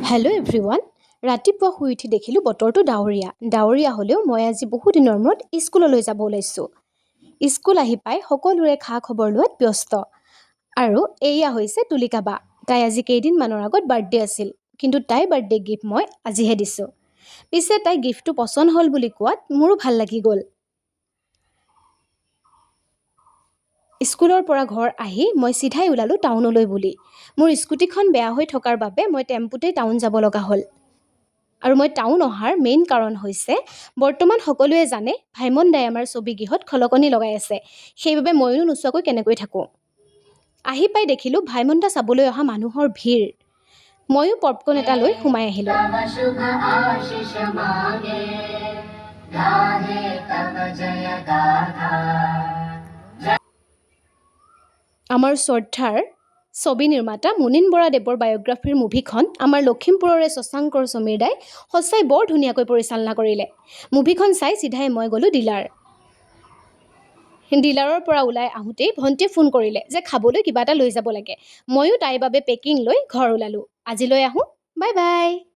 Hello' everyone. ৰাতিপুৱা শুই উঠি দেখিলোঁ বতৰটো ডাৱৰীয়া হ'লেও মই আজি বহু দিনৰ মূৰত স্কুললৈ যাব ওলাইছোঁ। স্কুল আহি পাই সকলোৰে খা খবৰ লোৱাত ব্যস্ত। আৰু এয়া হৈছে তুলিকা বা। তাই আজি কেইদিনমানৰ আগত বাৰ্থডে আছিল, কিন্তু তাইৰ বাৰ্থডে গিফ্ট মই আজিহে দিছোঁ। পিছে তাই গিফ্টটো পচন্দ হ'ল বুলি কোৱাত মোৰো ভাল লাগি গ'ল। স্কুলৰ পৰা ঘৰ আহি মই চিধাই ওলালোঁ টাউনলৈ বুলি। মোৰ স্কুটিখন বেয়া হৈ থকাৰ বাবে মই টেম্পুতেই টাউন যাব লগা হ'ল। আৰু মই টাউন অহাৰ মেইন কাৰণ হৈছে বৰ্তমান সকলোৱে জানে ভাইমন দাই আমাৰ ছবি গৃহত খলকনি লগাই আছে। সেইবাবে ময়ো নোচোৱাকৈ কেনেকৈ থাকোঁ। আহি পাই দেখিলোঁ ভাইমন দা চাবলৈ অহা মানুহৰ ভিৰ। ময়ো পপকৰ্ণ এটা লৈ সোমাই আহিলোঁ। আমাৰ শ্ৰদ্ধাৰ ছবি নিৰ্মাতা মুনীন বৰাদেৱৰ বায়'গ্ৰাফীৰ মুভিখন আমাৰ লখিমপুৰৰে শশাংকৰ সমীৰ দাই সঁচাই বৰ ধুনীয়াকৈ পৰিচালনা কৰিলে। মুভিখন চাই চিধাই মই গ'লোঁ ডিলাৰৰ পৰা ওলাই আহোঁতেই ভণ্টিয়ে ফোন কৰিলে যে খাবলৈ কিবা এটা লৈ যাব লাগে। ময়ো তাইৰ বাবে পেকিং লৈ ঘৰ ওলালোঁ। আজিলৈ আহোঁ, বাই বাই।